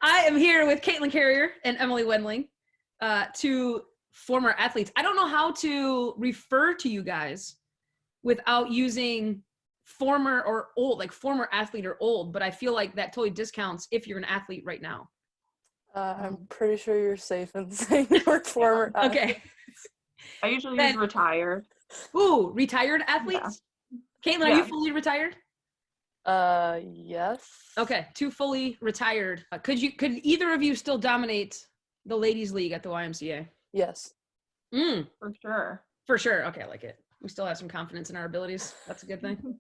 I am here with Caitlin Carrier and Emily Wendling, two former athletes. I don't know how to refer to you guys without using former or old, like former athlete or old, but I feel like that totally discounts if you're an athlete right now. I'm pretty sure you're safe in saying we're former athletes. Okay. I usually use retired. Ooh, retired athletes? Yeah. Caitlin, are you fully retired? Yes. Okay, two fully retired. Could either of you still dominate the ladies' league at the YMCA? Yes. For sure. For sure. Okay, I like it. We still have some confidence in our abilities. That's a good thing.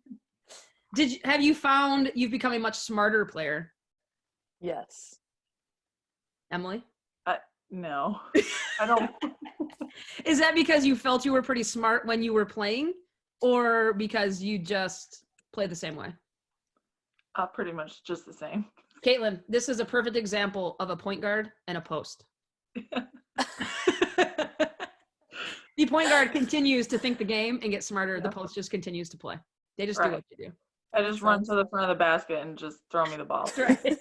Have you found you've become a much smarter player? Yes. Emily? No. I don't. Is that because you felt you were pretty smart when you were playing, or because you just play the same way? Pretty much just the same. Caitlin, this is a perfect example of a point guard and a post. The point guard continues to think the game and get smarter. Yeah. The post just continues to play. They just do what you do. I just run to the front of the basket and just throw me the ball. That's right.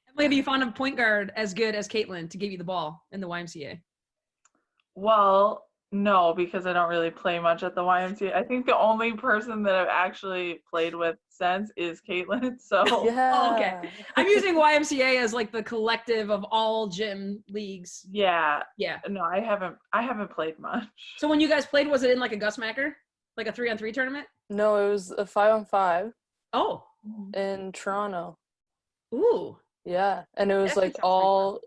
Emily, do you find a point guard as good as Caitlin to give you the ball in the YMCA? Well, no, because I don't really play much at the YMCA. I think the only person that I've actually played with since is Caitlin. So yeah. Oh, okay. I'm using YMCA as like the collective of all gym leagues. Yeah. Yeah. No, I haven't played much. So when you guys played, was it in like a Gus Macker? Like a 3-on-3 tournament? No, it was a 5-on-5. Oh. In Toronto. Ooh. Yeah. And it was like all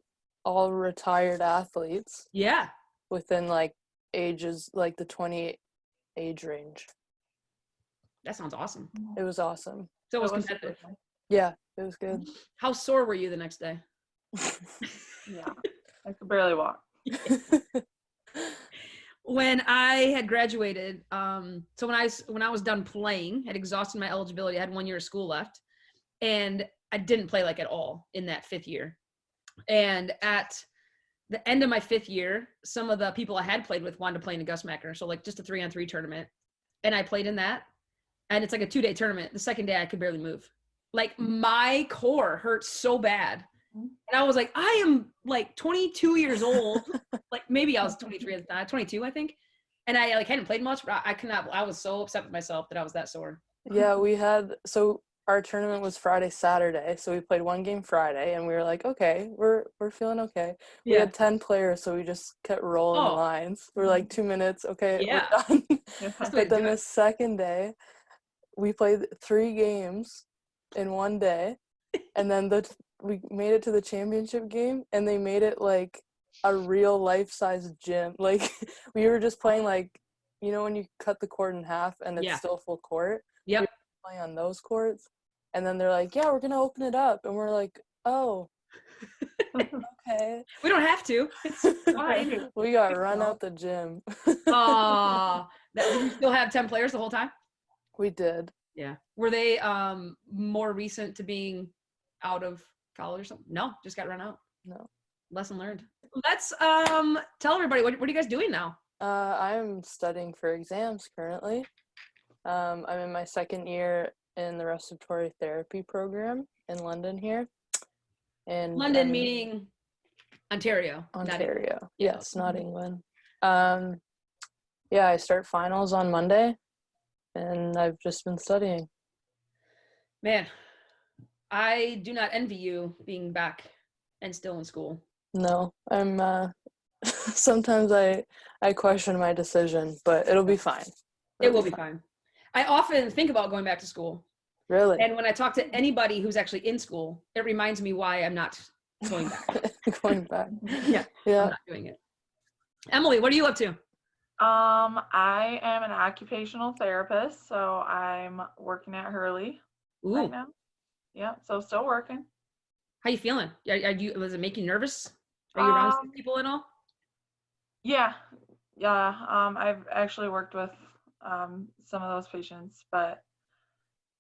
retired athletes. Yeah. Within like ages, like the 20 age range. That sounds awesome. It was awesome. So it was competitive. Yeah, it was good. How sore were you the next day? Yeah, I could barely walk. When I had graduated, so when I was done playing, had exhausted my eligibility, I had 1 year of school left, and I didn't play like at all in that 5th year. And at the end of my 5th year, some of the people I had played with wanted to play in a Gus Macker, so like just a 3-on-3 tournament, and I played in that, and it's like a 2-day tournament. The second day, I could barely move. Like my core hurt so bad. And I was like, I am like 22 years old. Like maybe I was 23 at the time, 22, I think. And I like hadn't played much, but I was so upset with myself that I was that sore. Yeah, our tournament was Friday, Saturday. So we played 1 game Friday and we were like, okay, we're feeling okay. We had 10 players, so we just kept rolling the lines. We're like 2 minutes, okay, we're done. But then the second day, we played 3 games in 1 day. And then we made it to the championship game, and they made it like a real life-size gym. Like we were just playing like, you know, when you cut the court in half and it's still full court. Yep. We were playing on those courts, and then they're like, yeah, we're gonna open it up, and we're like, oh, okay. We don't have to. It's fine. We got run out the gym. Did you still have 10 players the whole time? We did. Yeah. Were they more recent to being out of college or something? No, just got run out. No. Lesson learned. Let's tell everybody, what are you guys doing now? I'm studying for exams currently. I'm in my 2nd year in the respiratory therapy program in London here. And London meaning Ontario. Ontario. Yes, not England. Yeah, I start finals on Monday, and I've just been studying. Man, I do not envy you being back and still in school. No, I'm sometimes I question my decision, but it'll be fine. It will be fine. I often think about going back to school. Really? And when I talk to anybody who's actually in school, it reminds me why I'm not going back. Going back. Yeah. I'm not doing it. Emily, what are you up to? I am an occupational therapist, so I'm working at Hurley right now. Yeah, so still working. How you feeling? Was it making you nervous? Are you around sick people at all? Yeah. I've actually worked with some of those patients, but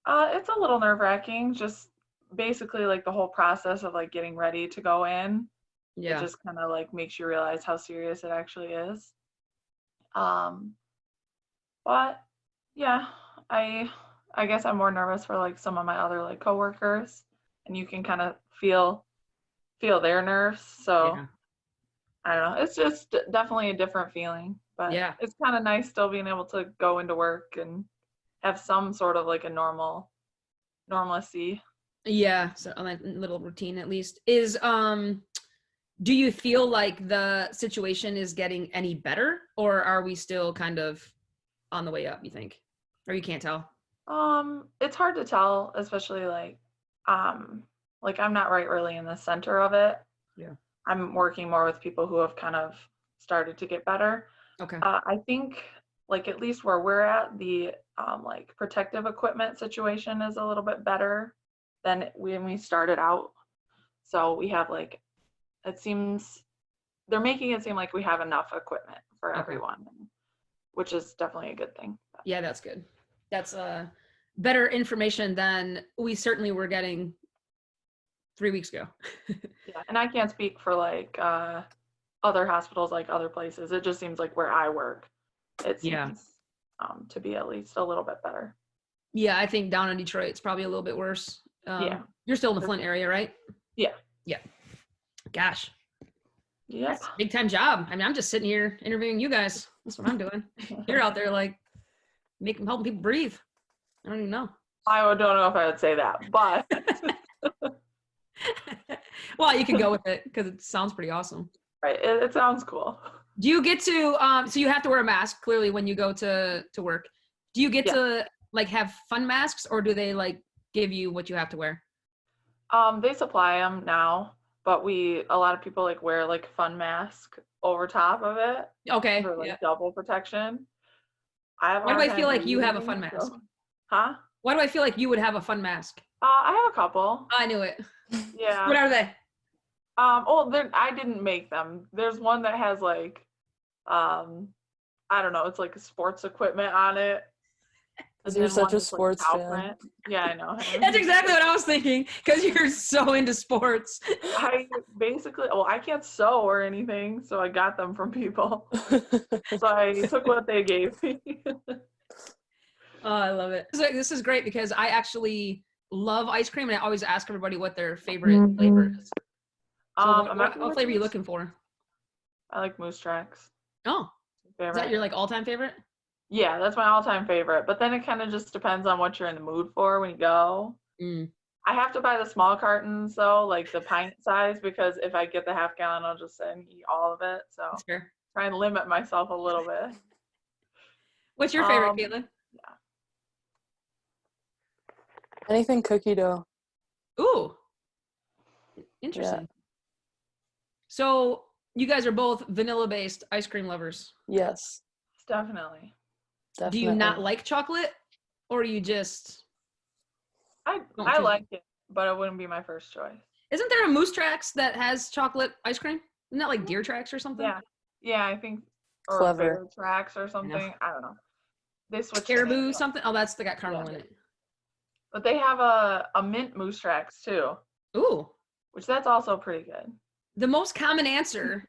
it's a little nerve-wracking. Just basically like the whole process of like getting ready to go in. Yeah. It just kind of like makes you realize how serious it actually is. But yeah, I guess I'm more nervous for like some of my other like coworkers. and you can kind of feel their nerves. So Yeah. I don't know. It's just definitely a different feeling, but Yeah. it's kind of nice still being able to go into work and have some sort of like a normalcy. Yeah. So on that little routine at least is, do you feel like the situation is getting any better, or are we still kind of on the way up, you think? Or you can't tell? It's hard to tell, especially like I'm not right really in the center of it. Yeah. I'm working more with people who have kind of started to get better. Okay. I think like at least where we're at, the like protective equipment situation is a little bit better than when we started out. So we have like, it seems they're making it seem like we have enough equipment for Okay. everyone, which is definitely a good thing. Yeah, that's good. That's better information than we certainly were getting 3 weeks ago. Yeah, and I can't speak for like other hospitals, like other places. It just seems like where I work, it seems to be at least a little bit better. Yeah, I think down in Detroit, it's probably a little bit worse. Yeah. You're still in the Flint area, right? Yeah. Yeah. Gosh. Yep. That's a big time job. I mean, I'm just sitting here interviewing you guys. That's what I'm doing. You're out there like helping people breathe. I don't even know. I don't know if I would say that, but well, you can go with it because it sounds pretty awesome. right, it sounds cool. Do you get to so you have to wear a mask clearly when you go to work. Do you get to like have fun masks, or do they like give you what you have to wear? They supply them now, but a lot of people like wear like a fun mask over top of it. Okay. For like double protection. Why do I feel like you have a fun mask? So, huh? Why do I feel like you would have a fun mask? I have a couple. I knew it. Yeah. What are they? I didn't make them. There's one that has like, I don't know, it's like sports equipment on it. Because you're such a sports fan. Print. Yeah, I know. That's exactly what I was thinking, because you're so into sports. I can't sew or anything, so I got them from people. So I took what they gave me. Oh, I love it. This is great because I actually love ice cream, and I always ask everybody what their favorite flavor is. So what flavor are you looking for? I like Moose Tracks. Oh, favorite. Is that your like all-time favorite? Yeah, that's my all-time favorite. But then it kind of just depends on what you're in the mood for when you go. I have to buy the small cartons though, like the pint size, because if I get the half gallon, I'll just sit and eat all of it. So That's fair. Try and limit myself a little bit. What's your favorite, Caitlin? Yeah. Anything cookie dough. Ooh, interesting. Yeah. So you guys are both vanilla-based ice cream lovers. Yes. Definitely. Do you not like chocolate, or you just? I like it, but it wouldn't be my first choice. Isn't there a Moose Tracks that has chocolate ice cream? Isn't that like Deer Tracks or something? Yeah, I think. Or Clever. Tracks or something. I don't know. They switched. Caribou something. Oh, they got caramel in it. But they have a mint Moose Tracks too. Ooh. Which that's also pretty good. The most common answer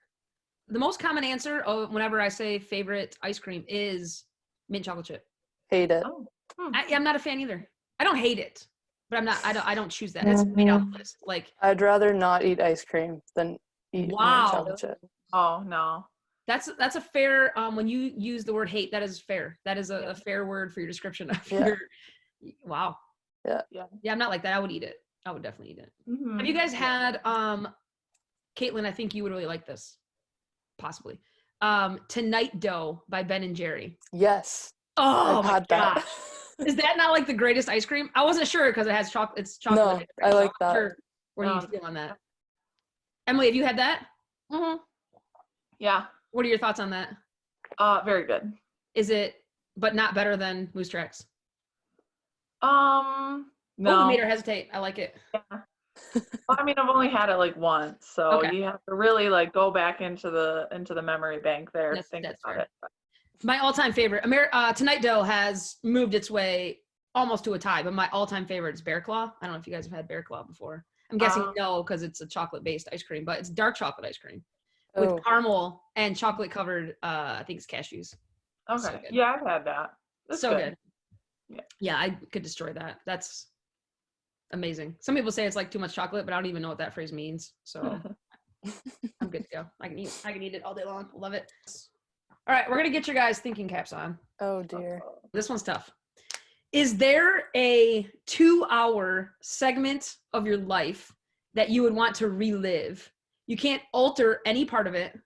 of whenever I say favorite ice cream is mint chocolate chip. Hate it. Oh. I'm not a fan either. I don't hate it, but I don't choose that. It's made on the list. Like I'd rather not eat ice cream than eat mint chocolate chip. Oh no. That's a fair when you use the word hate, that is fair. That is a fair word for your description of your wow. Yeah. Yeah, I'm not like that. I would eat it. I would definitely eat it. Mm-hmm. Have you guys had Caitlin, I think you would really like this. Possibly. Tonight Dough by Ben and Jerry. Yes. Oh, I've had that. Is that not like the greatest ice cream? I wasn't sure because it has chocolate. It's chocolate. No, I like that. Sure where you feel on that. Emily, have you had that? Mm-hmm. Yeah. What are your thoughts on that? Very good. Is it, but not better than Moose Tracks? No. Oh, you made her hesitate. I like it. Yeah. Well, I mean, I've only had it like once, so you have to really like go back into the memory bank there. That's about fair. it. My all-time favorite, Tonight Dough has moved its way almost to a tie, but my all-time favorite is Bear Claw. I don't know if you guys have had Bear Claw before. I'm guessing no, because it's a chocolate-based ice cream, but it's dark chocolate ice cream with caramel and chocolate-covered, I think it's cashews. Okay. So yeah, I've had that. That's so good. Yeah. Yeah, I could destroy that. That's amazing. Some people say it's like too much chocolate, but I don't even know what that phrase means. So I'm good to go. I can eat it all day long. Love it. All right, we're gonna get your guys' thinking caps on. Oh dear. This one's tough. Is there a 2-hour segment of your life that you would want to relive? You can't alter any part of it.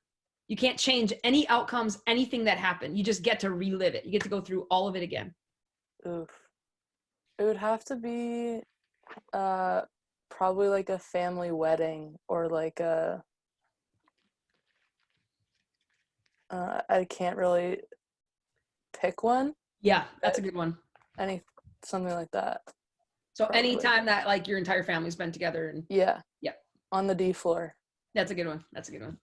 You can't change any outcomes, anything that happened. You just get to relive it. You get to go through all of it again. Oof. It would have to be probably like a family wedding or like a I can't really pick one. Yeah, that's a good one. Something like that. So probably. anytime that like your entire family's been together and Yeah. Yep. On the D floor. That's a good one. That's a good one.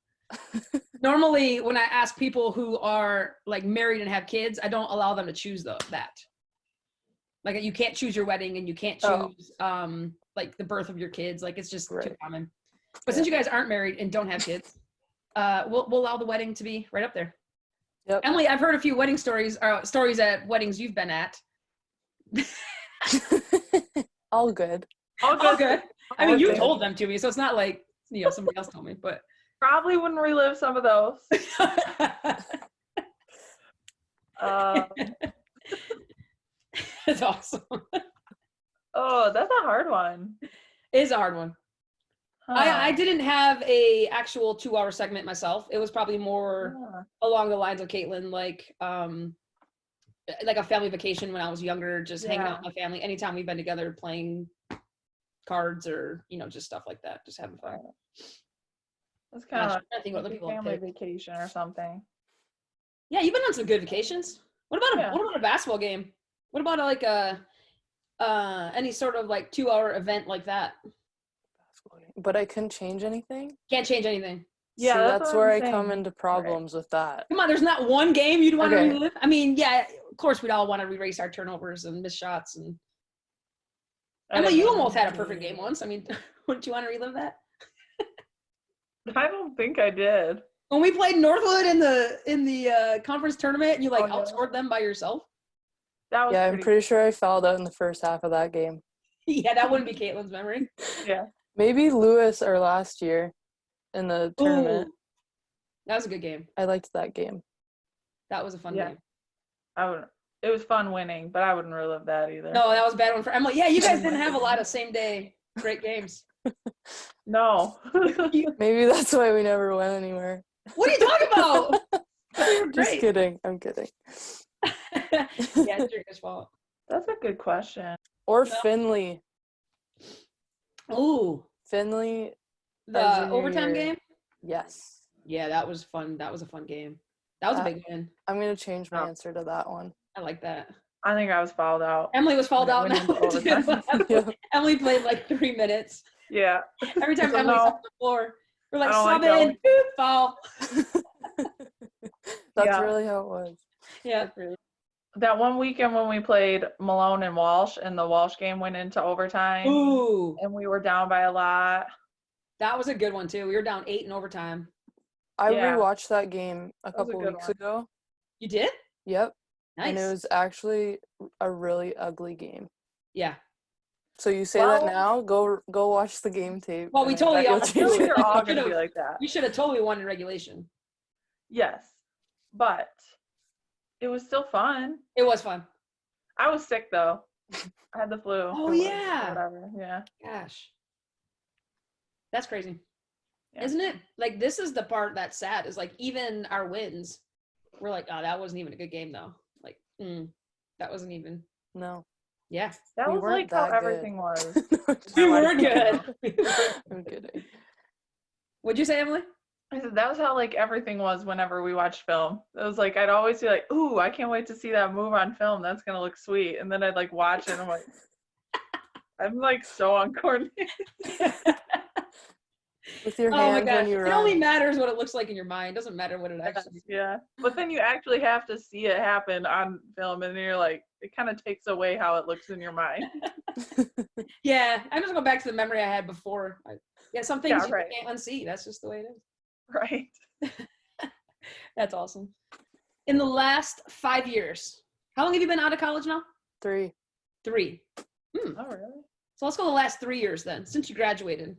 Normally when I ask people who are like married and have kids, I don't allow them to choose that. Like you can't choose your wedding and you can't choose like the birth of your kids. Like it's just too common. But since you guys aren't married and don't have kids, we'll allow the wedding to be right up there. Yep. Emily, I've heard a few wedding stories at weddings you've been at. All good. All good. I mean, you told them to me, so it's not like somebody else told me, but probably wouldn't relive some of those. That's awesome. Oh, that's a hard one. It is a hard one. Huh. I didn't have a actual 2-hour segment myself. It was probably more along the lines of Caitlin, like a family vacation when I was younger, just hanging out with my family. Anytime we've been together playing cards or, just stuff like that, just having fun. That's kind of like a family vacation or something. Yeah, you've been on some good vacations. What about a basketball game? What about like any sort of like 2-hour event like that? But I couldn't change anything? Can't change anything. Yeah, see, that's where I come into problems with that. Come on, there's not one game you'd want to relive? I mean, yeah, of course we'd all want to erase our turnovers and missed shots. And Emily, you almost had a perfect game once. I mean, wouldn't you want to relive that? I don't think I did. When we played Northwood in the conference tournament and you outscored them by yourself? That was I'm pretty sure I fouled out in the first half of that game. Yeah, that wouldn't be Caitlin's memory. Yeah. Maybe Lewis or last year in the tournament. Ooh, that was a good game. I liked that game. That was a fun game. It was fun winning, but I wouldn't relive that either. No, that was a bad one for Emily. Yeah, you guys didn't have a lot of same day great games. No. Maybe that's why we never went anywhere. What are you talking about? Just kidding. I'm kidding. Yeah, it's your fault. That's a good question. Or Finley. Ooh. Finley. The overtime game? Yes. Yeah, that was fun. That was a fun game. That was a big win. I'm going to change my answer to that one. I like that. I think I was fouled out. Emily was fouled out. Emily played like 3 minutes. Yeah. Every time Emily's on the floor, we're like, sub in, boop, foul. That's really how it was. Yeah. That one weekend when we played Malone and Walsh and the Walsh game went into overtime. Ooh. And we were down by a lot. That was a good one too. We were down 8 in overtime. I rewatched that game a couple weeks ago. You did? Yep. Nice. And it was actually a really ugly game. Yeah. So you say that now? Go watch the game tape. Well, we totally all going to be like that. We should have totally won in regulation. Yes. But it was still fun. It was fun. I was sick though. I had the flu. Oh yeah. Whatever. Yeah. Gosh. That's crazy. Yeah. Isn't it? Like this is the part that's sad is like even our wins, we're like, oh, that wasn't even a good game though. Like, that wasn't even. No. Yeah. That was like how everything was. We were good. I'm kidding. What'd you say, Emily? I said that was how like everything was whenever we watched film. It was like I'd always be like, ooh, I can't wait to see that move on film. That's gonna look sweet. And then I'd like watch it and I'm like, I'm like so uncoordinated. With your hands when you run. It only matters what it looks like in your mind. It doesn't matter what it actually. Yeah. But then you actually have to see it happen on film and you're like, it kind of takes away how it looks in your mind. Yeah. I'm just going back to the memory I had before. Some things you can't unsee. That's just the way it is. Right. That's awesome. In the last 5 years, how long have you been out of college now? 3. 3. Oh, really? So let's go the last 3 years then, since you graduated.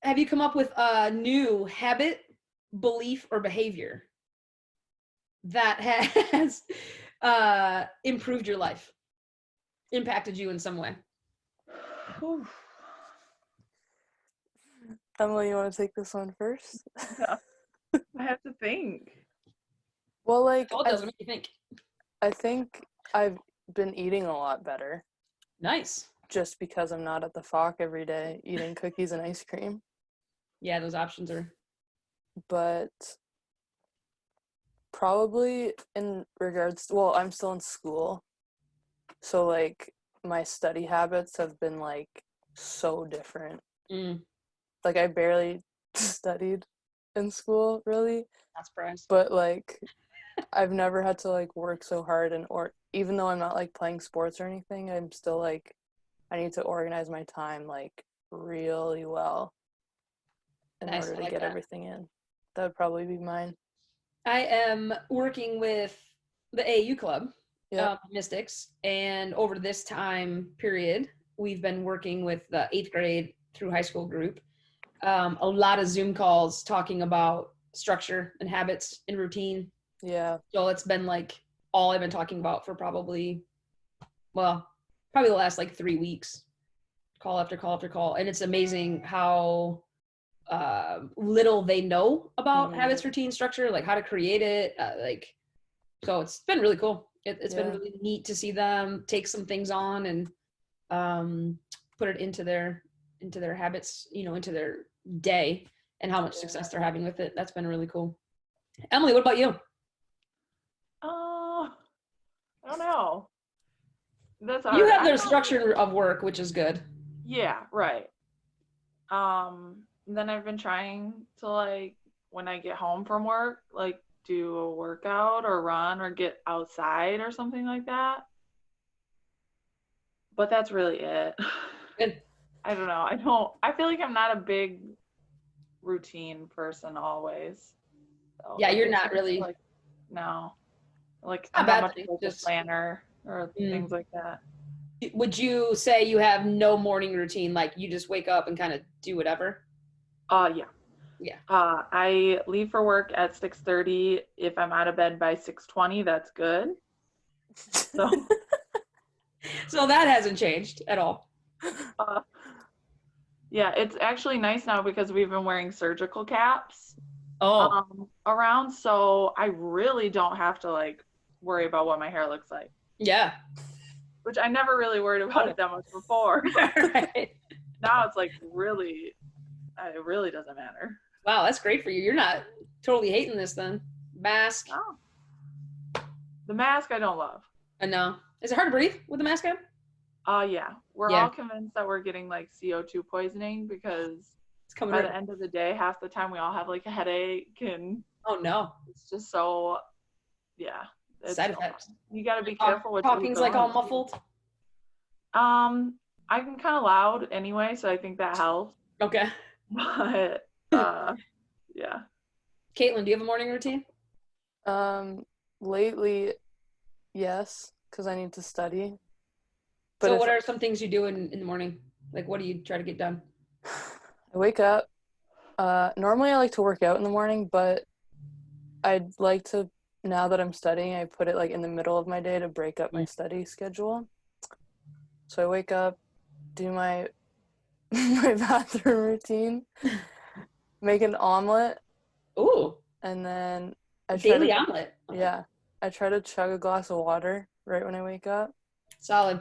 Have you come up with a new habit, belief, or behavior that has improved your life, impacted you in some way? Emily, you want to take this one first? Yeah. I have to think. Well, like, What does it make you think? I think I've been eating a lot better. Nice. Just because I'm not at the Fock every day eating cookies and ice cream. Yeah, those options are. But probably in regards to, well, I'm still in school. So, like, my study habits have been, like, so different. Like, I barely studied in school, really. Not surprised. But, like, I've never had to, like, work so hard, or even though I'm not, like, playing sports or anything, I'm still, like, I need to organize my time, like, really well in order to get everything in. That would probably be mine. I am working with the AAU club, Mystics, and over this time period, we've been working with the 8th grade through high school group. A lot of Zoom calls talking about structure and habits and routine. Yeah. So it's been like all I've been talking about for probably the last like 3 weeks, call after call after call. And it's amazing how little they know about habits, routine, structure, like how to create it. So it's been really cool. It's been really neat to see them take some things on and put it into their habits, into their day, and how much success they're having with it. That's been really cool. Emily, what about you? I don't know. That's hard. You have their structure of work, which is good. Yeah, right. Then I've been trying to, like, when I get home from work, like, do a workout or run or get outside or something like that. But that's really it. Good. I don't know. I feel like I'm not a big routine person always. So, yeah, like, you're not really. Like, no. Like, I'm not much like just a planner or things like that. Would you say you have no morning routine? Like you just wake up and kind of do whatever? Yeah. Yeah. I leave for work at 6:30. If I'm out of bed by 6:20, that's good. So, so that hasn't changed at all. Yeah, it's actually nice now because we've been wearing surgical caps around, so I really don't have to, like, worry about what my hair looks like. Yeah. Which I never really worried about it that much before. Right. Now it's like it really doesn't matter. Wow, that's great for you. You're not totally hating this then. Mask. No. The mask I don't love. No. Is it hard to breathe with the mask on? Yeah. We're all convinced that we're getting, like, CO2 poisoning because by the end of the day, half the time we all have, like, a headache and oh no. It's just so side effects. You got to be careful with talking's like all muffled. I'm kind of loud anyway, so I think that helps. Okay. But yeah. Caitlin, do you have a morning routine? Lately, yes, because I need to study. But so what are some things you do in the morning? Like, what do you try to get done? I wake up. Normally I like to work out in the morning, but I'd like to, now that I'm studying, I put it, like, in the middle of my day to break up my study schedule. So I wake up, do my bathroom routine, make an omelet. Ooh. And then I daily omelet. Yeah. I try to chug a glass of water right when I wake up. Solid.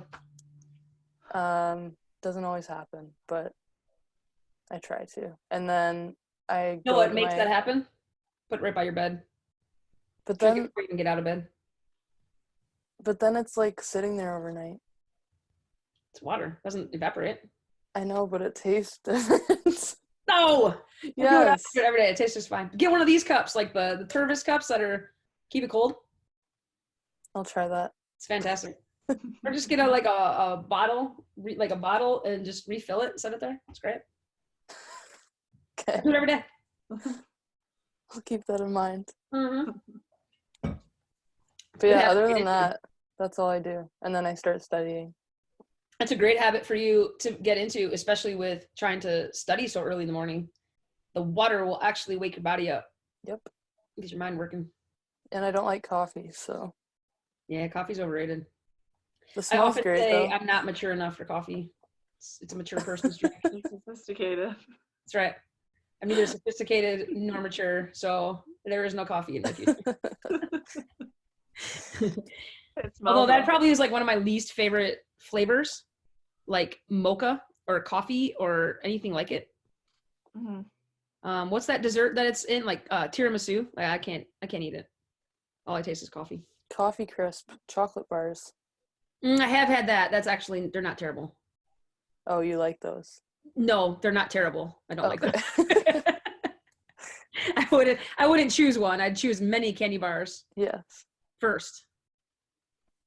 Doesn't always happen, but I try to. And then I You know what makes that happen? Put it right by your bed. But then before you can get out of bed. But then it's like sitting there overnight. It's water. It doesn't evaporate. I know, but it tastes different. No! Yes. Do it every day. It tastes just fine. Get one of these cups, like the Tervis cups that are keep it cold. I'll try that. It's fantastic. Or just get a bottle, like a bottle, and just refill it and set it there. It's great. Okay. Do it every day. I'll keep that in mind. Mm-hmm. But yeah, other than that, that's all I do. And then I start studying. That's a great habit for you to get into, especially with trying to study so early in the morning. The water will actually wake your body up. Yep. Get your mind working. And I don't like coffee, so. Yeah, coffee's overrated. The I smell's often great, say though. I'm not mature enough for coffee. It's a mature person's drink. Sophisticated. That's right. I'm neither sophisticated nor mature, so there is no coffee in my future. Although that probably is like one of my least favorite flavors, like mocha or coffee or anything like it. Mm-hmm. What's that dessert that it's in? Like tiramisu. Like, I can't eat it. All I taste is coffee. Coffee Crisp chocolate bars. I have had that. That's actually, they're not terrible. Oh, you like those? No, they're not terrible. I don't like them. I wouldn't choose one. I'd choose many candy bars. Yes. First.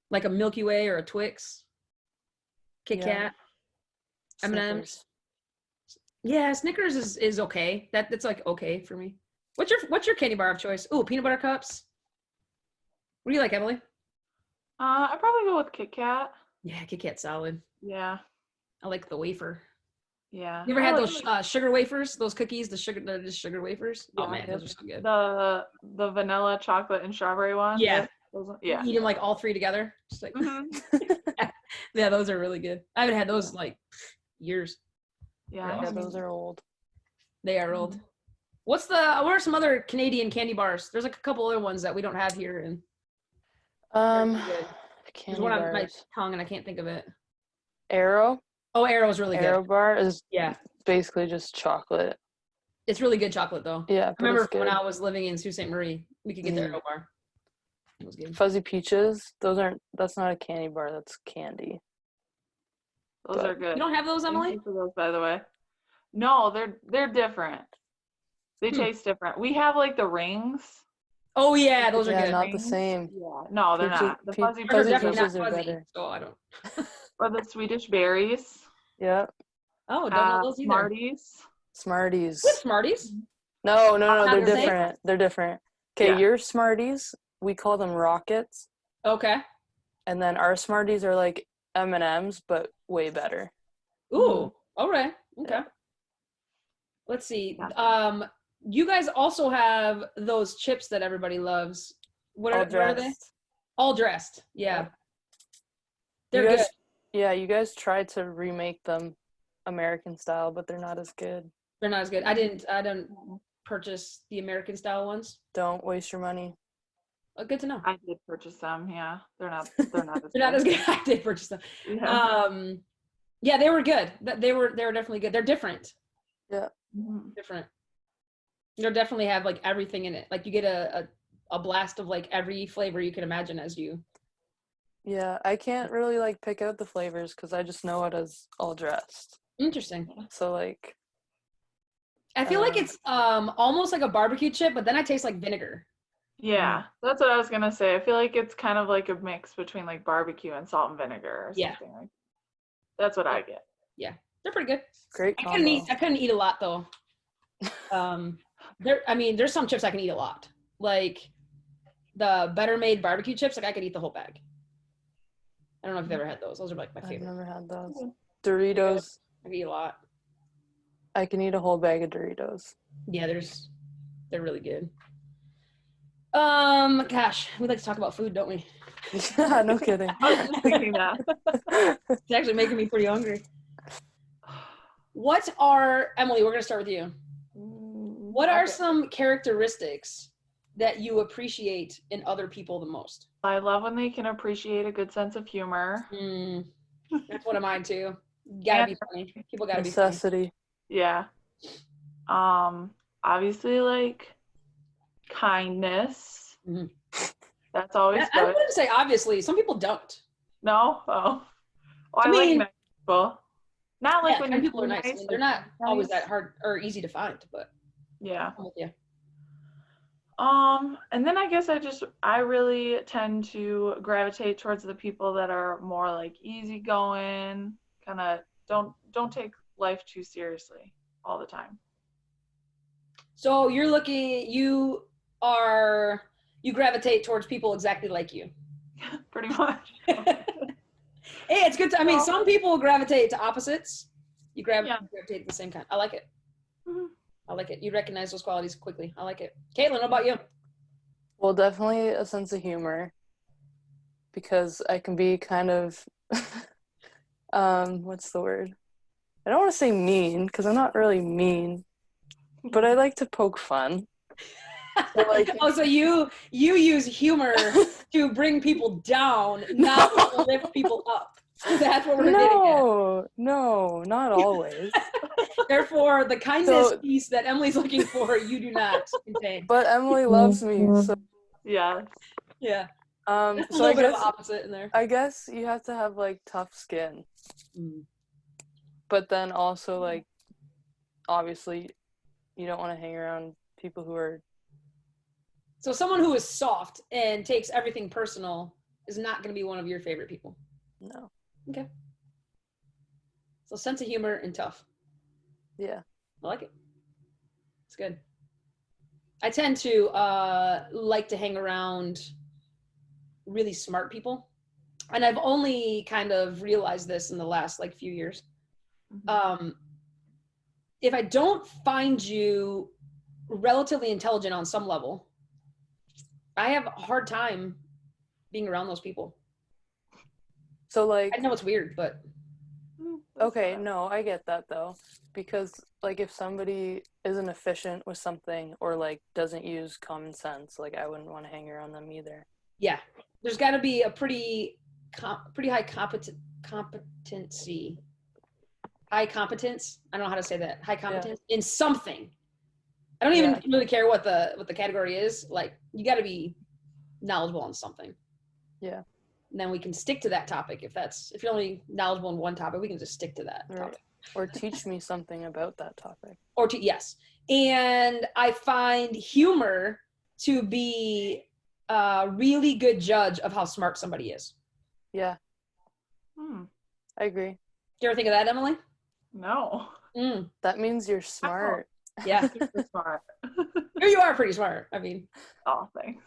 Like a Milky Way or a Twix. Kit Kat. M&M's. Yeah, Snickers is okay. That's like okay for me. What's your candy bar of choice? Ooh, peanut butter cups. What do you like, Emily? I'd probably go with Kit Kat. Yeah, Kit Kat's solid. Yeah. I like the wafer. Yeah. You ever had those sugar wafers? Those cookies, they're just sugar wafers? Yeah, oh man, those are so good. The vanilla, chocolate, and strawberry ones? Yeah. Yeah. You eat them like all three together. Just like yeah, those are really good. I haven't had those in like years. Yeah. Yeah, those are old. They are old. What are some other Canadian candy bars? There's like a couple other ones that we don't have here, and there's one on my tongue and I can't think of it. Arrow. Oh, Arrow's really good. Arrow bar is yeah, basically just chocolate. It's really good chocolate though. Yeah, I remember when I was living in Sault Ste. Marie, we could get the Arrow bar. It was good. Fuzzy Peaches. That's not a candy bar. That's candy. Those are good. You don't have those, Emily? Thank you for those, by the way. No, they're different. They taste different. We have like the rings. Oh yeah, those are good. Not the same. Yeah, no, they're not. The fuzzy peaches are better. So I don't. Or the Swedish berries. Yeah. Oh, don't know those either. Smarties. What, Smarties? No, they're different. They're different. Okay, your Smarties, we call them Rockets. Okay. And then our Smarties are like M&Ms, but way better. Ooh, all right. Okay. Yeah. Let's see. You guys also have those chips that everybody loves. What are they? All Dressed. Yeah. They're good. Yeah, you guys tried to remake them American style, but they're not as good. They're not as good. I didn't purchase the American style ones. Don't waste your money. Good to know. I did purchase them. Yeah, they're not as they're not as good. I did purchase them. Yeah. Yeah, they were good. They were definitely good. They're different. Yeah. Different. They definitely have like everything in it. Like you get a blast of like every flavor you can imagine as you. Yeah, I can't really like pick out the flavors because I just know it as All Dressed. Interesting. So like, I feel like it's almost like a barbecue chip, but then I taste like vinegar. Yeah, that's what I was gonna say. I feel like it's kind of like a mix between like barbecue and salt and vinegar or something like. That's what I get. Yeah, they're pretty good. Great combo. I couldn't eat a lot though. There's some chips I can eat a lot. Like the Better Made barbecue chips, like I could eat the whole bag. I don't know if you've ever had those. Those are like my favorite. I've never had those. Doritos. I can eat a lot. I can eat a whole bag of Doritos. Yeah, they're really good. Gosh, we like to talk about food, don't we? Yeah, no kidding. I was just thinking that. It's actually making me pretty hungry. Emily, we're gonna start with you. What are some characteristics that you appreciate in other people the most? I love when they can appreciate a good sense of humor. That's one of mine too. Gotta be funny. People gotta be funny. Necessity. Yeah. Obviously, like kindness. Mm-hmm. That's always good. I wouldn't say obviously. Some people don't. No? Oh. Well, I like nice people. Not like when people are nice. I mean, they're not always that hard or easy to find, but yeah. I'm with you. And then I guess I really tend to gravitate towards the people that are more like easygoing, kind of don't take life too seriously all the time. So you gravitate towards people exactly like you. Pretty much. Hey, it's good. I mean, some people gravitate to opposites. You gravitate to the same kind. I like it. Mm-hmm. I like it. You recognize those qualities quickly. I like it. Caitlin, what about you? Well, definitely a sense of humor, because I can be kind of, what's the word? I don't want to say mean, because I'm not really mean, but I like to poke fun. So you use humor to bring people down, not to lift people up. That's what we're getting at. No, not always. Therefore, the kindness piece that Emily's looking for, you do not contain. But Emily loves me, so yeah. There's so a little bit of opposite in there. I guess you have to have like tough skin, but then also like obviously you don't want to hang around people who are. So someone who is soft and takes everything personal is not going to be one of your favorite people. No. Okay. So sense of humor and tough. Yeah. I like it. It's good. I tend to like to hang around really smart people. And I've only kind of realized this in the last like few years. If I don't find you relatively intelligent on some level, I have a hard time being around those people. So like, I know it's weird, but okay, no, I get that though, because like if somebody isn't efficient with something or like doesn't use common sense, like I wouldn't want to hang around them either. Yeah, there's got to be a pretty high competency, high competence. I don't know how to say that. High competence in something. I don't even really care what the category is. Like you got to be knowledgeable on something. Yeah. And then we can stick to that topic. If you're only knowledgeable in one topic, we can just stick to that topic. Or teach me something about that topic. Yes. And I find humor to be a really good judge of how smart somebody is. Yeah. I agree. Do you ever think of that, Emily? No. That means you're smart. Yeah. You're smart. You are pretty smart. I mean. Oh, thanks.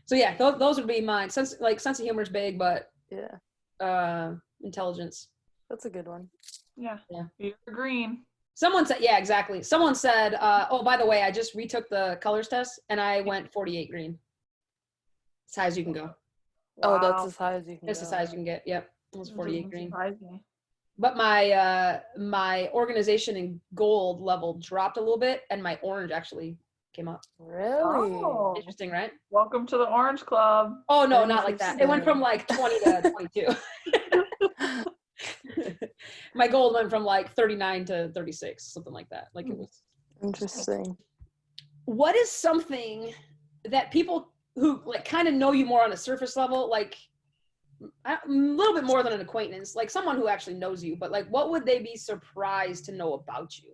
So yeah, those would be mine. Sense of humor is big, but intelligence. That's a good one. Yeah. You're green. Someone said, yeah, exactly. Someone said, oh, by the way, I just retook the colors test and I went 48 green. As high as you can go. Wow. Oh, that's as high as you can That's go. as high as you can get. Yep. It was 48 green. Surprising. But my organization in gold level dropped a little bit and my orange actually came up. Really? Oh. Interesting, right? Welcome to the Orange Club. Oh, no, not like that. It went from like 20 to 22. My gold went from like 39 to 36, something like that. Like it was interesting. What is something that people who like kind of know you more on a surface level, like a little bit more than an acquaintance, like someone who actually knows you, but like what would they be surprised to know about you?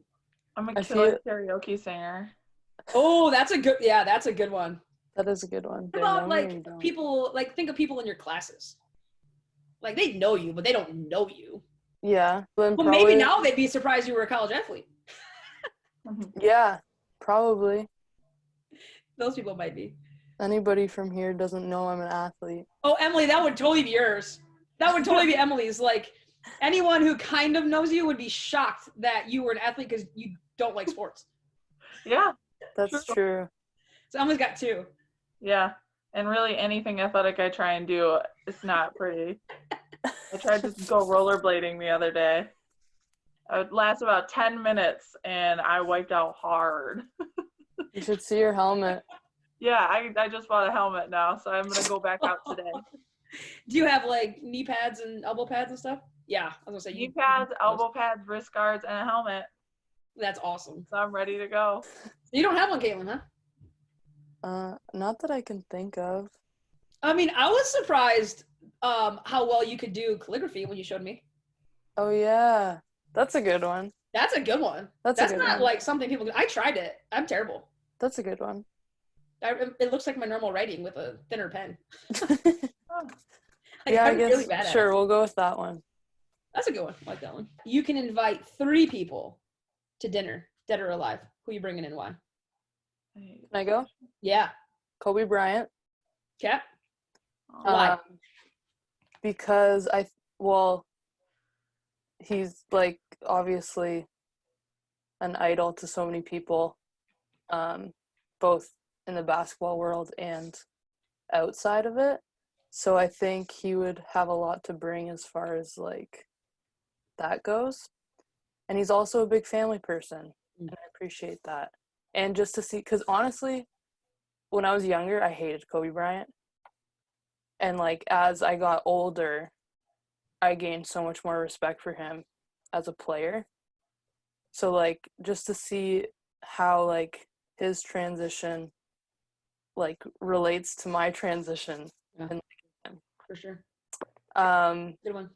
I'm a killer karaoke singer. Oh, that's a good one. That is a good one. What about like people, like think of people in your classes. Like they know you, but they don't know you. Yeah. Well, maybe now they'd be surprised you were a college athlete. Yeah, probably. Those people might be. Anybody from here doesn't know I'm an athlete. Oh, Emily, that would totally be yours. That would totally be Emily's. Like anyone who kind of knows you would be shocked that you were an athlete because you don't like sports. Yeah. That's true. So Emily's got two. Yeah. And really anything athletic I try and do, it's not pretty. I tried to go rollerblading the other day. It would last about 10 minutes and I wiped out hard. You should see your helmet. Yeah, I just bought a helmet now, so I'm going to go back out today. Do you have like knee pads and elbow pads and stuff? Yeah, I was going to say. Knee pads, elbow pads, wrist guards, and a helmet. That's awesome. So I'm ready to go. You don't have one, Caitlin, huh? Not that I can think of. I mean, I was surprised how well you could do calligraphy when you showed me. Oh, yeah. That's a good one. That's a good one. That's not like something people do. I tried it. I'm terrible. That's a good one. It looks like my normal writing with a thinner pen. Yeah, I guess. Really sure, we'll go with that one. That's a good one. I like that one. You can invite 3 people to dinner, dead or alive. Who are you bringing in? Why? Can I go? Yeah. Kobe Bryant. Okay. Why? because he's like obviously an idol to so many people, both in the basketball world and outside of it. So I think he would have a lot to bring as far as like that goes. And he's also a big family person, and I appreciate that. And just to see, because honestly, when I was younger, I hated Kobe Bryant. And like as I got older, I gained so much more respect for him as a player. So like just to see how like his transition like relates to my transition. Yeah. And For sure. Good one.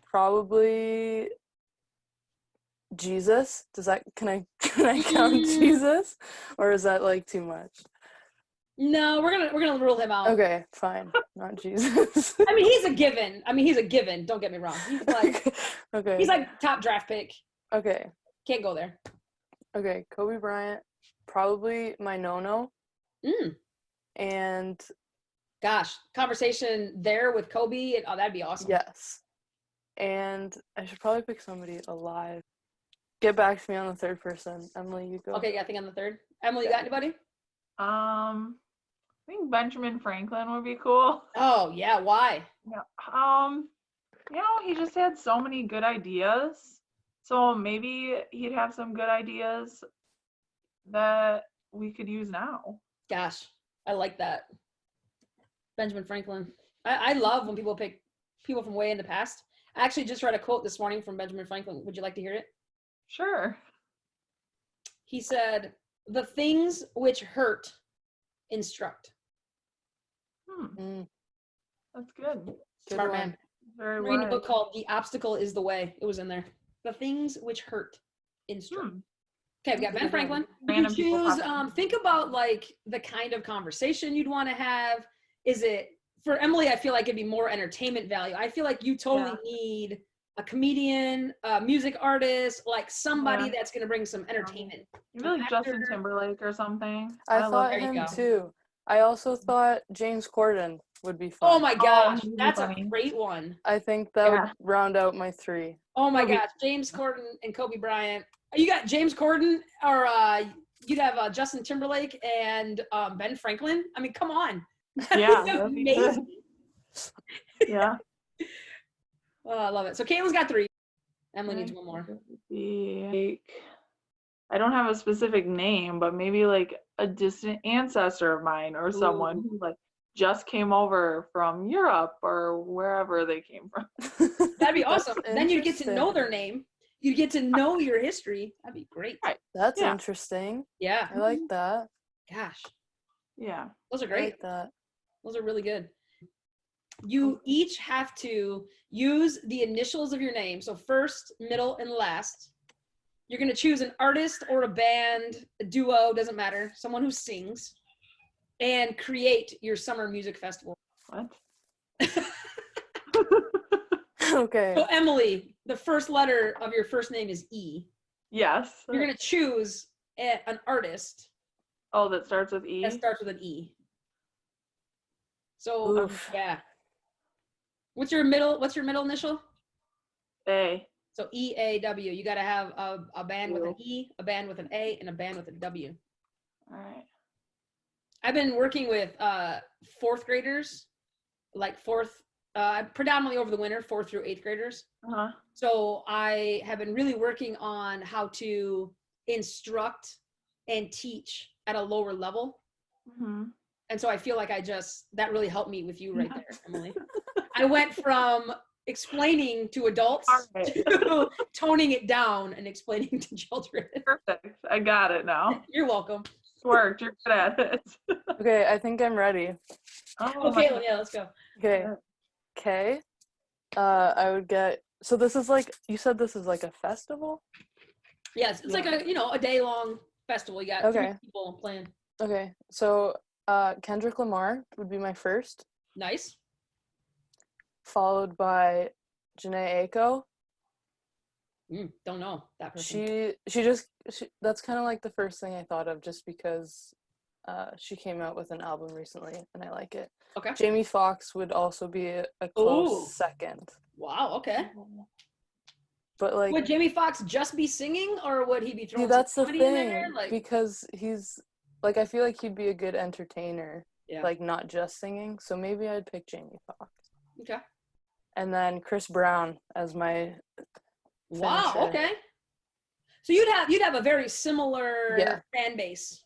Probably Jesus. Can I count Jesus, or is that like too much? No, we're gonna rule him out. Okay, fine. Not Jesus. I mean, he's a given. Don't get me wrong. He's like okay. He's like top draft pick. Okay. Can't go there. Okay, Kobe Bryant, probably my no-no. And gosh, conversation there with Kobe. That'd be awesome. Yes. And I should probably pick somebody alive. Get back to me on the third person. Emily, you go. Okay, I think on the third. Emily, you got anybody? I think Benjamin Franklin would be cool. Oh yeah, why? Yeah. He just had so many good ideas. So maybe he'd have some good ideas that we could use now. Gosh, I like that. Benjamin Franklin. I love when people pick people from way in the past. I actually just read a quote this morning from Benjamin Franklin. Would you like to hear it? Sure. He said, "The things which hurt instruct." That's good. Smart man. Very I'm reading a book called The Obstacle is the Way. It was in there. The things which hurt instruct. Okay, we got Ben Franklin. You choose, think about like the kind of conversation you'd want to have. Is it, for Emily, I feel like it'd be more entertainment value. I feel like you totally need a comedian, a music artist, like somebody that's going to bring some entertainment. Maybe like Justin Timberlake or something. I thought him too. I also thought James Corden would be fun. Oh my gosh, that's a great one. I think that would round out my three. Oh my gosh, James Corden and Kobe Bryant. You got James Corden, or you'd have Justin Timberlake and Ben Franklin. I mean, come on. Yeah, amazing. Yeah. Oh, I love it. So Caitlin's got three. Emily needs one more. I don't have a specific name, but maybe like a distant ancestor of mine or someone who like just came over from Europe or wherever they came from. That'd be awesome. Then you'd get to know their name. You'd get to know your history. That'd be great. Right. That's interesting. Yeah. I like that. Gosh. Yeah. Those are great. I like that. Those are really good. You each have to use the initials of your name. So first, middle, and last. You're going to choose an artist or a band, a duo, doesn't matter, someone who sings, and create your summer music festival. What? Okay. So Emily, the first letter of your first name is E. Yes. You're going to choose an artist. Oh, that starts with E? That starts with an E. So, yeah. What's your middle initial? A. So EAW. You got to have a band with an E, a band with an A, and a band with a W. All right. I've been working with fourth graders, like predominantly over the winter, 4th through 8th graders. Uh-huh. So I have been really working on how to instruct and teach at a lower level. Mm-hmm. And so I feel like that really helped me with you right there, Emily. I went from explaining to adults to toning it down and explaining to children. Perfect. I got it now. You're welcome. It worked. You're good at it. Okay, I think I'm ready. Okay, yeah, let's go. Okay. K. I would get, so this is like, you said this is like a festival? Yes, it's like a day-long festival. You got 3 people playing. Okay, so Kendrick Lamar would be my first. Nice. Followed by Janae Aiko. Don't know that person. She that's kind of like the first thing I thought of, just because she came out with an album recently, and I like it. Okay. Jamie Foxx would also be a close Ooh. second. Wow. Okay. But like, would Jamie Foxx just be singing, or would he be throwing that's some the comedy in thing, there? Like, because he's like, I feel like he'd be a good entertainer, yeah. like not just singing. So maybe I'd pick Jamie Foxx. Okay. And then Chris Brown as my Wow. finisher. Okay. So you'd have a very similar fan base.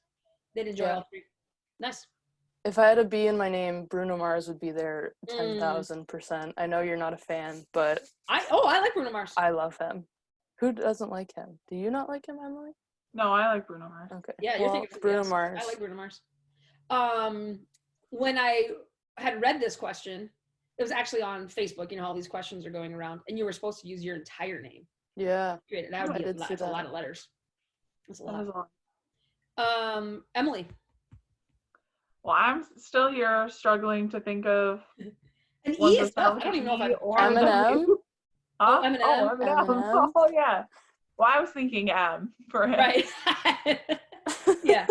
They'd enjoy all three. Nice. If I had a B in my name, Bruno Mars would be there 10,000%. I know you're not a fan, but I like Bruno Mars. I love him. Who doesn't like him? Do you not like him, Emily? No, I like Bruno Mars. Okay. Yeah, you're thinking Bruno Mars. I like Bruno Mars. When I had read this question, it was actually on Facebook. You know, all these questions are going around, and you were supposed to use your entire name. Yeah. That would be a lot of letters. That's a lot. Emily. Well, I'm still here struggling to think of an E is tough. I don't even know if Eminem. Huh? Eminem. Oh, Eminem. Oh, yeah. Well, I was thinking M for him. Right. Yeah.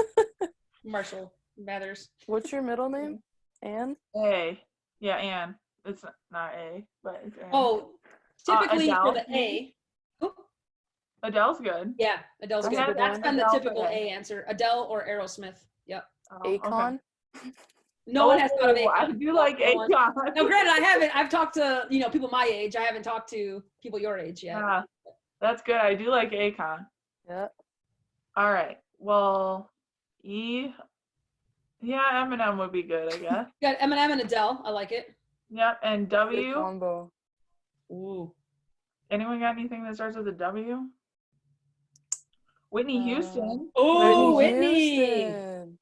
Marshall Mathers. What's your middle name? Anne? A. Yeah, Anne. It's not A, but it's Anne. Oh, typically Adele. for the A. Oh. Adele's good. Yeah, Adele's good. That's been the typical A answer. Adele or Aerosmith. Yep. Akon? Okay. No one has thought of Akon. I do like Akon. No, granted, I haven't. I've talked to people my age. I haven't talked to people your age yet. Yeah, that's good. I do like Akon. Yeah. All right. Well, E. Yeah, Eminem would be good, I guess. You got Eminem and Adele. I like it. Yep. And Good W. combo. Ooh. Anyone got anything that starts with a W? Whitney Houston. Oh, Whitney. Houston.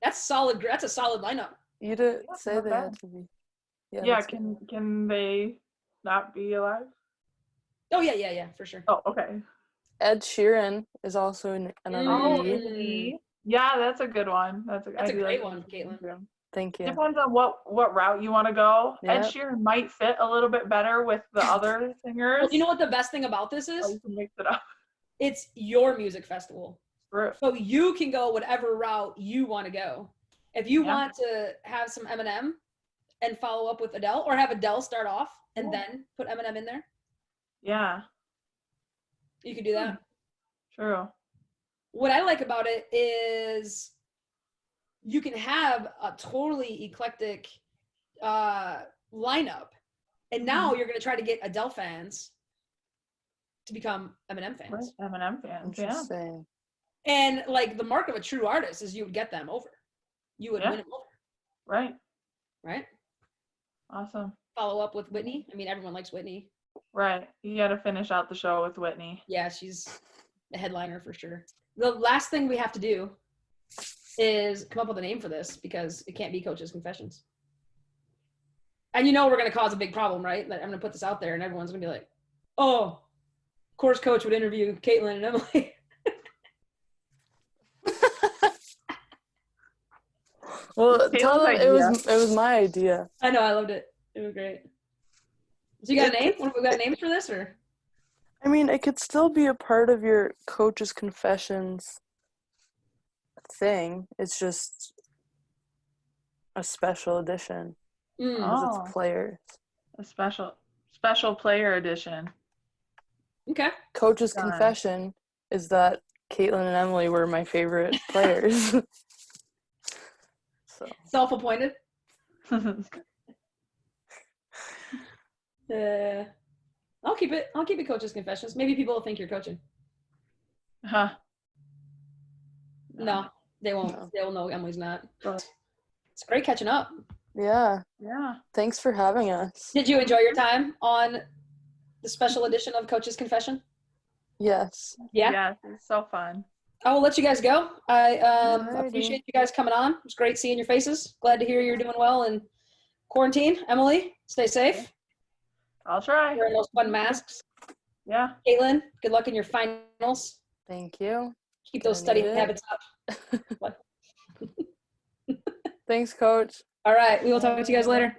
That's solid. That's a solid lineup. You didn't say not they bad. had to be. Yeah. Can they not be alive? Oh yeah, for sure. Oh, okay. Ed Sheeran is also an Oh, E. yeah, that's a good one. That's a great one, Caitlin. Thank you. Depends on what route you want to go. Yep. Ed Sheeran might fit a little bit better with the other singers. Well, you know what the best thing about this is? You can mix it up. It's your music festival. True. So you can go whatever route you want to go. If you want to have some Eminem and follow up with Adele, or have Adele start off and then put Eminem in there, Yeah. you can do that. True. What I like about it is you can have a totally eclectic lineup, and now you're going to try to get Adele fans to become Eminem fans. Right. Eminem fans. Interesting. And like the mark of a true artist is you would get them over. You would win them over. Right. Right? Awesome. Follow up with Whitney. I mean, everyone likes Whitney. Right. You got to finish out the show with Whitney. Yeah, she's the headliner for sure. The last thing we have to do is come up with a name for this, because it can't be Coach's Confessions. And we're going to cause a big problem, right? Like, I'm going to put this out there and everyone's going to be like, oh, of course Coach would interview Caitlin and Emily. Well, tell them it was my idea. I know, I loved it. It was great. So you got a name? We got names for this, or? I mean, it could still be a part of your Coach's Confessions thing. It's just a special edition. Because it's players. A special player edition. Okay. Coach's Confession is that Caitlin and Emily were my favorite players. So self-appointed. I'll keep it Coach's Confessions. Maybe people will think you're coaching. Huh. No, they won't. No. They will know Emily's not. It's great catching up. Yeah. Yeah. Thanks for having us. Did you enjoy your time on the special edition of Coach's Confession? Yes. Yeah? Yes, it's so fun. I will let you guys go. I appreciate you guys coming on. It was great seeing your faces. Glad to hear you're doing well in quarantine. Emily, stay safe. I'll try. Wearing those fun masks. Yeah. Caitlin, good luck in your finals. Thank you. Keep those study habits up. Thanks, Coach. All right. We will talk to you guys later.